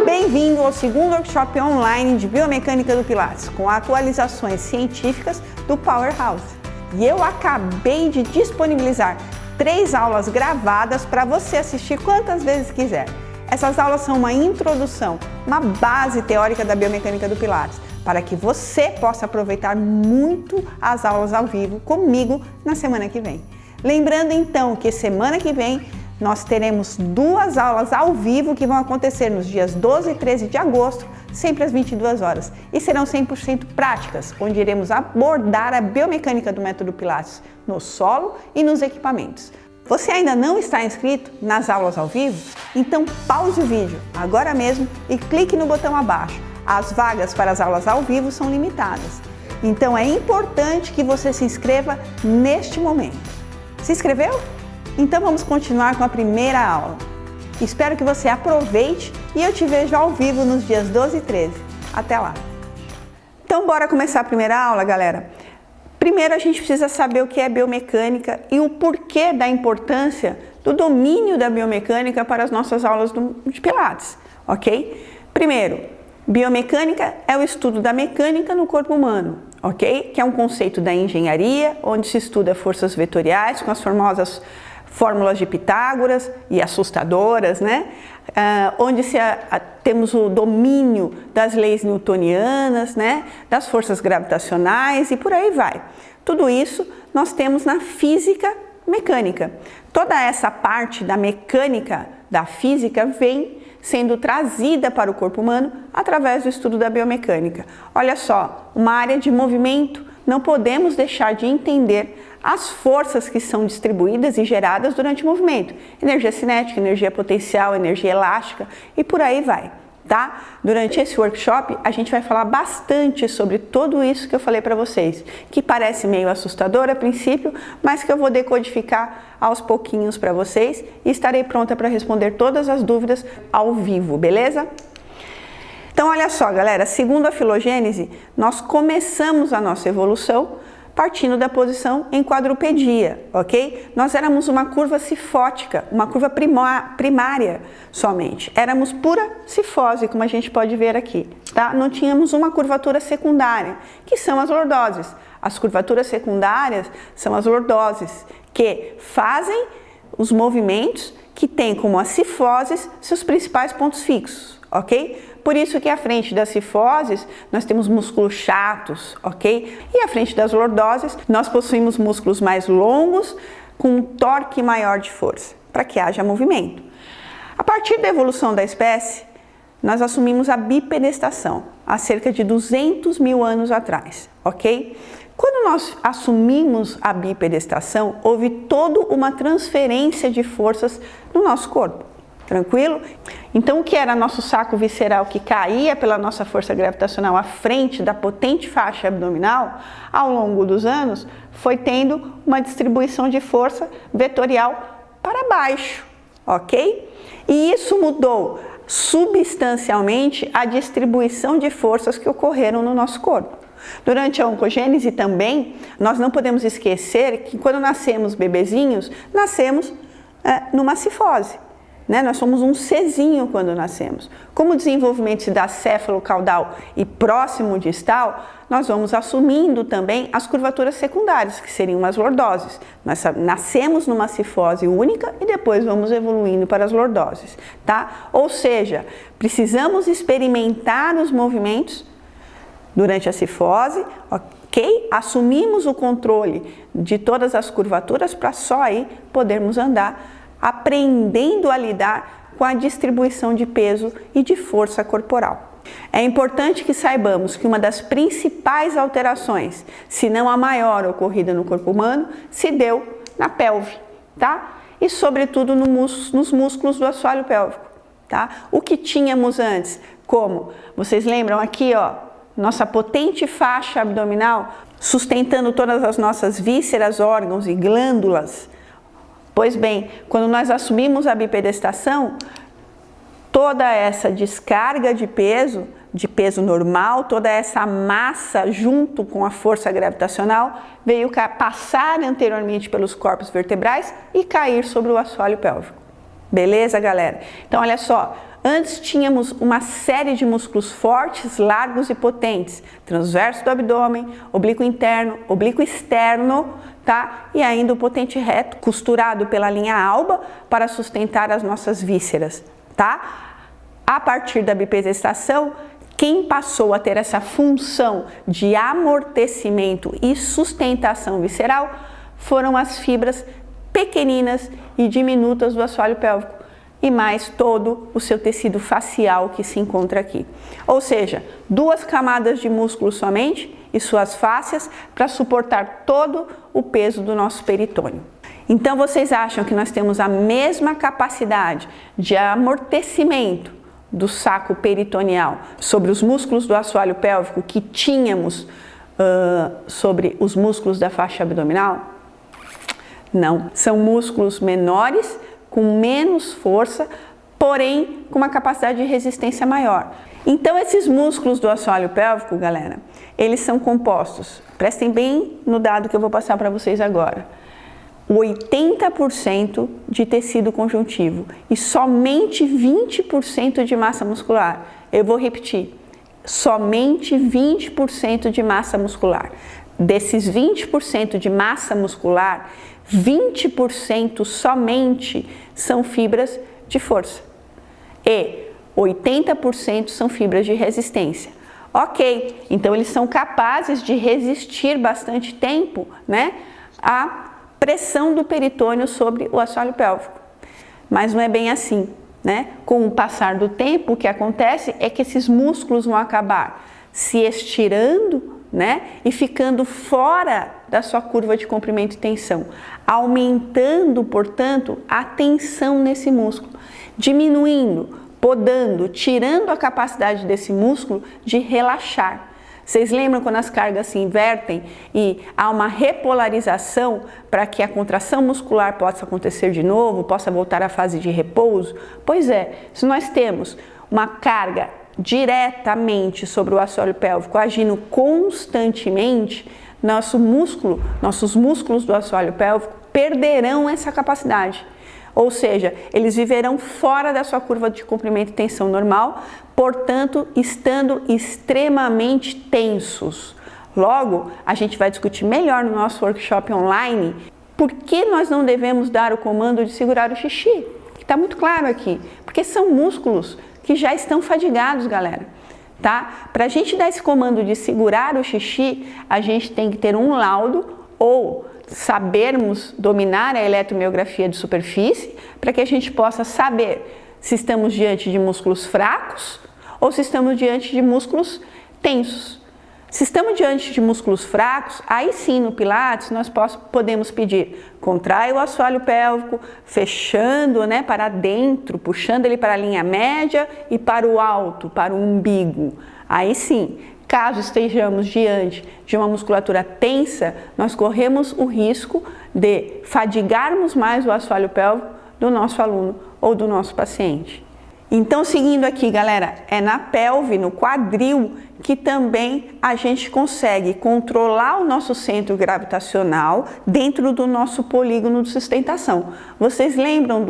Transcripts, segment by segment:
Bem-vindo ao segundo workshop online de Biomecânica do Pilates, com atualizações científicas do Powerhouse. E eu acabei de disponibilizar 3 aulas gravadas para você assistir quantas vezes quiser. Essas aulas são uma introdução, uma base teórica da Biomecânica do Pilates, para que você possa aproveitar muito as aulas ao vivo comigo na semana que vem. Lembrando então que semana que vem nós teremos 2 aulas ao vivo que vão acontecer nos dias 12 e 13 de agosto, sempre às 22 horas, e serão 100% práticas, onde iremos abordar a biomecânica do método Pilates no solo e nos equipamentos. Você ainda não está inscrito nas aulas ao vivo? Então pause o vídeo agora mesmo e clique no botão abaixo. As vagas para as aulas ao vivo são limitadas, então é importante que você se inscreva neste momento. Se inscreveu? Então vamos continuar com a primeira aula. Espero que você aproveite e eu te vejo ao vivo nos dias 12 e 13. Até lá! Então bora começar a primeira aula, galera? Primeiro a gente precisa saber o que é biomecânica e o porquê da importância do domínio da biomecânica para as nossas aulas de Pilates, ok? Primeiro, biomecânica é o estudo da mecânica no corpo humano, ok? Que é um conceito da engenharia, onde se estuda forças vetoriais com as famosas fórmulas de Pitágoras e assustadoras, né? Onde temos o domínio das leis newtonianas, né? Das forças gravitacionais e por aí vai. Tudo isso nós temos na física mecânica. Toda essa parte da mecânica da física vem sendo trazida para o corpo humano através do estudo da biomecânica. Olha só, uma área de movimento, não podemos deixar de entender as forças que são distribuídas e geradas durante o movimento. Energia cinética, energia potencial, energia elástica e por aí vai, tá? Durante esse workshop a gente vai falar bastante sobre tudo isso que eu falei para vocês, que parece meio assustador a princípio, mas que eu vou decodificar aos pouquinhos para vocês e estarei pronta para responder todas as dúvidas ao vivo, beleza? Então olha só, galera, segundo a filogênese, nós começamos a nossa evolução partindo da posição em quadrupedia, ok? Nós éramos uma curva cifótica, uma curva primária somente. Éramos pura cifose, como a gente pode ver aqui, tá? Não tínhamos uma curvatura secundária, que são as lordoses. As curvaturas secundárias são as lordoses, que fazem os movimentos que têm como as cifoses seus principais pontos fixos, ok? Por isso que à frente das cifoses nós temos músculos chatos, ok? E à frente das lordoses nós possuímos músculos mais longos com um torque maior de força, para que haja movimento. A partir da evolução da espécie, nós assumimos a bipedestação, há cerca de 200 mil anos atrás, ok? Quando nós assumimos a bipedestação, houve toda uma transferência de forças no nosso corpo. Tranquilo? Então o que era nosso saco visceral que caía pela nossa força gravitacional à frente da potente faixa abdominal, ao longo dos anos, foi tendo uma distribuição de força vetorial para baixo, ok? E isso mudou substancialmente a distribuição de forças que ocorreram no nosso corpo. Durante a oncogênese também, nós não podemos esquecer que quando nascemos bebezinhos, nascemos numa cifose. Né? Nós somos um Czinho quando nascemos. Como o desenvolvimento se dá céfalo-caudal e próximo distal, nós vamos assumindo também as curvaturas secundárias, que seriam as lordoses. Nós nascemos numa cifose única e depois vamos evoluindo para as lordoses, tá? Ou seja, precisamos experimentar os movimentos durante a cifose, ok? Assumimos o controle de todas as curvaturas para só aí podermos andar, aprendendo a lidar com a distribuição de peso e de força corporal. É importante que saibamos que uma das principais alterações, se não a maior ocorrida no corpo humano, se deu na pelve, tá? E sobretudo nos músculos do assoalho pélvico, tá? O que tínhamos antes, como? Vocês lembram aqui, ó, nossa potente faixa abdominal sustentando todas as nossas vísceras, órgãos e glândulas. Pois bem, quando nós assumimos a bipedestação, toda essa descarga de peso normal, toda essa massa junto com a força gravitacional veio passar anteriormente pelos corpos vertebrais e cair sobre o assoalho pélvico. Beleza, galera? Então, olha só, Antes tínhamos uma série de músculos fortes, largos e potentes, transverso do abdômen, oblíquo interno, oblíquo externo, tá? E ainda o potente reto, costurado pela linha alba para sustentar as nossas vísceras, tá? A partir da bipedestação, quem passou a ter essa função de amortecimento e sustentação visceral foram as fibras pequeninas e diminutas do assoalho pélvico e mais todo o seu tecido facial que se encontra aqui. Ou seja, 2 camadas de músculo somente e suas fáscias para suportar todo o peso do nosso peritônio. Então vocês acham que nós temos a mesma capacidade de amortecimento do saco peritoneal sobre os músculos do assoalho pélvico que tínhamos sobre os músculos da faixa abdominal? Não, são músculos menores, com menos força, porém com uma capacidade de resistência maior. Então esses músculos do assoalho pélvico, galera, eles são compostos, prestem bem no dado que eu vou passar para vocês agora, 80% de tecido conjuntivo e somente 20% de massa muscular. Eu vou repetir, somente 20% de massa muscular. Desses 20% de massa muscular, 20% somente são fibras de força e 80% são fibras de resistência. Ok, então eles são capazes de resistir bastante tempo, né, à pressão do peritônio sobre o assoalho pélvico. Mas não é bem assim, né? Com o passar do tempo, o que acontece é que esses músculos vão acabar se estirando, né, e ficando fora da sua curva de comprimento e tensão, aumentando, portanto, a tensão nesse músculo, diminuindo, podando, tirando a capacidade desse músculo de relaxar. Vocês lembram quando as cargas se invertem e há uma repolarização para que a contração muscular possa acontecer de novo, possa voltar à fase de repouso? Pois é, se nós temos uma carga diretamente sobre o assoalho pélvico agindo constantemente, nossos músculos do assoalho pélvico perderão essa capacidade. Ou seja, eles viverão fora da sua curva de comprimento e tensão normal, portanto, estando extremamente tensos. Logo, a gente vai discutir melhor no nosso workshop online por que nós não devemos dar o comando de segurar o xixi, que está muito claro aqui, porque são músculos que já estão fadigados, galera. Tá? Para a gente dar esse comando de segurar o xixi, a gente tem que ter um laudo ou sabermos dominar a eletromiografia de superfície para que a gente possa saber se estamos diante de músculos fracos ou se estamos diante de músculos tensos. Se estamos diante de músculos fracos, aí sim no Pilates nós podemos pedir contrai o assoalho pélvico, fechando, né, para dentro, puxando ele para a linha média e para o alto, para o umbigo. Aí sim, caso estejamos diante de uma musculatura tensa, nós corremos o risco de fadigarmos mais o assoalho pélvico do nosso aluno ou do nosso paciente. Então, seguindo aqui, galera, é na pelve, no quadril, que também a gente consegue controlar o nosso centro gravitacional dentro do nosso polígono de sustentação. Vocês lembram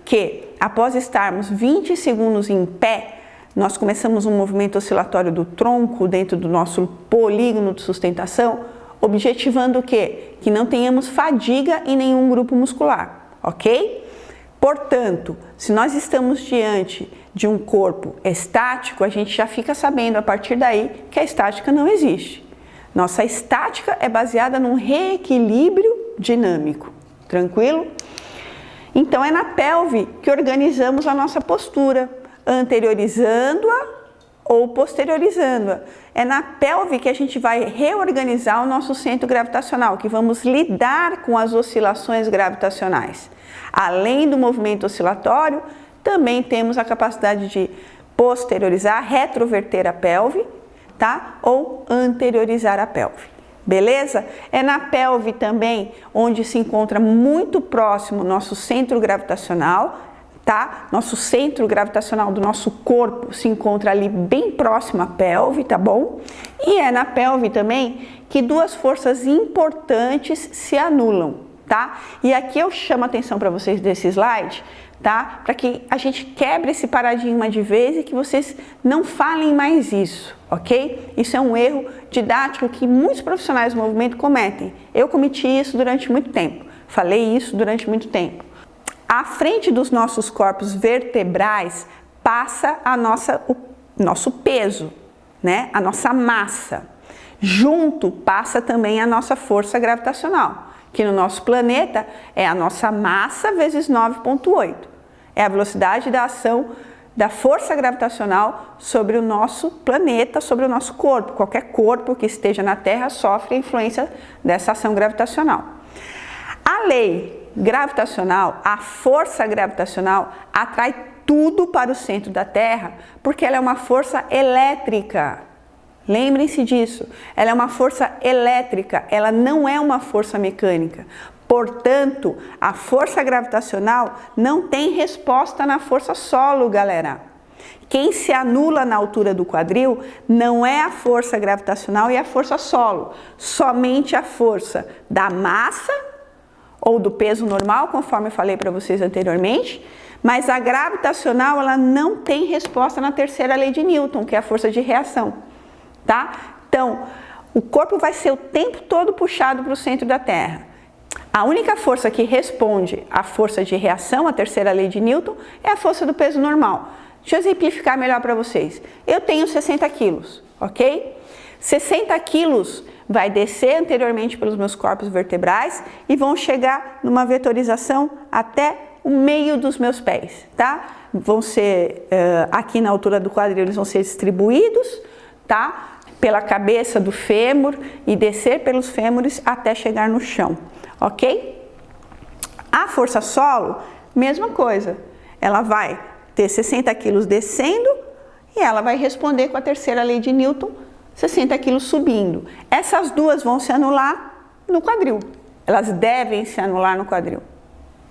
que após estarmos 20 segundos em pé, nós começamos um movimento oscilatório do tronco dentro do nosso polígono de sustentação, objetivando o quê? Que não tenhamos fadiga em nenhum grupo muscular, ok? Portanto, se nós estamos diante de um corpo estático, a gente já fica sabendo a partir daí que a estática não existe. Nossa estática é baseada num reequilíbrio dinâmico, tranquilo? Então é na pelve que organizamos a nossa postura, anteriorizando-a ou posteriorizando-a. É na pelve que a gente vai reorganizar o nosso centro gravitacional, que vamos lidar com as oscilações gravitacionais. Além do movimento oscilatório, também temos a capacidade de posteriorizar, retroverter a pelve, tá? Ou anteriorizar a pelve. Beleza? É na pelve também onde se encontra muito próximo o nosso centro gravitacional, tá? Nosso centro gravitacional do nosso corpo se encontra ali bem próximo à pelve, tá bom? E é na pelve também que duas forças importantes se anulam, tá? E aqui eu chamo a atenção para vocês desse slide tá? Para que a gente quebre esse paradigma de vez e que vocês não falem mais isso, ok? Isso é um erro didático que muitos profissionais do movimento cometem. Eu cometi isso durante muito tempo, falei isso durante muito tempo. À frente dos nossos corpos vertebrais passa o nosso peso, né? A nossa massa. Junto passa também a nossa força gravitacional, que no nosso planeta é a nossa massa vezes 9,8. É a velocidade da ação da força gravitacional sobre o nosso planeta, sobre o nosso corpo. Qualquer corpo que esteja na Terra sofre a influência dessa ação gravitacional. A lei gravitacional, a força gravitacional, atrai tudo para o centro da Terra, porque ela é uma força elétrica. Lembrem-se disso, ela é uma força elétrica, ela não é uma força mecânica. Portanto, a força gravitacional não tem resposta na força solo, galera. Quem se anula na altura do quadril não é a força gravitacional e a força solo, somente a força da massa ou do peso normal, conforme eu falei para vocês anteriormente, mas a gravitacional ela não tem resposta na terceira lei de Newton, que é a força de reação, tá? Então, o corpo vai ser o tempo todo puxado para o centro da Terra. A única força que responde à força de reação, a terceira lei de Newton, é a força do peso normal. Deixa eu exemplificar melhor para vocês. Eu tenho 60 quilos, ok? 60 quilos vai descer anteriormente pelos meus corpos vertebrais e vão chegar numa vetorização até o meio dos meus pés, tá? Vão ser, aqui na altura do quadril, eles vão ser distribuídos, tá? Pela cabeça do fêmur e descer pelos fêmures até chegar no chão, ok? A força solo, mesma coisa. Ela vai ter 60 quilos descendo e ela vai responder com a terceira lei de Newton, 60 quilos subindo. Essas duas vão se anular no quadril. Elas devem se anular no quadril,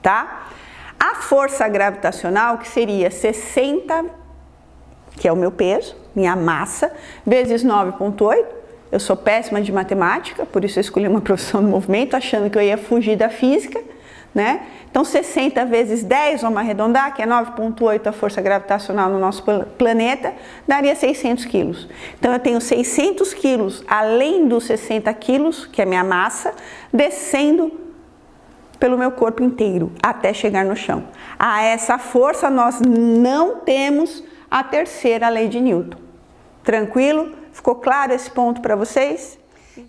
tá? A força gravitacional, que seria 60, que é o meu peso, minha massa, vezes 9,8. Eu sou péssima de matemática, por isso eu escolhi uma profissão do movimento, achando que eu ia fugir da física, né? Então 60 vezes 10, vamos arredondar, que é 9,8 a força gravitacional no nosso planeta, daria 600 quilos. Então eu tenho 600 quilos além dos 60 quilos, que é a minha massa, descendo pelo meu corpo inteiro, até chegar no chão. A essa força nós não temos a terceira lei de Newton. Tranquilo? Ficou claro esse ponto para vocês?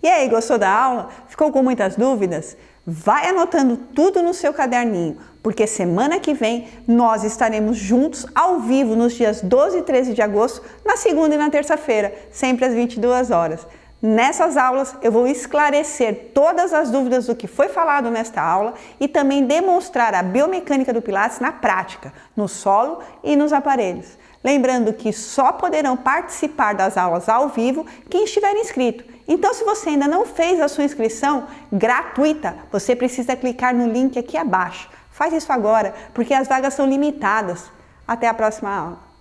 E aí, gostou da aula? Ficou com muitas dúvidas? Vai anotando tudo no seu caderninho, porque semana que vem nós estaremos juntos ao vivo nos dias 12 e 13 de agosto, na segunda e na terça-feira, sempre às 22 horas. Nessas aulas eu vou esclarecer todas as dúvidas do que foi falado nesta aula e também demonstrar a biomecânica do Pilates na prática, no solo e nos aparelhos. Lembrando que só poderão participar das aulas ao vivo quem estiver inscrito. Então, se você ainda não fez a sua inscrição gratuita, você precisa clicar no link aqui abaixo. Faz isso agora, porque as vagas são limitadas. Até a próxima aula.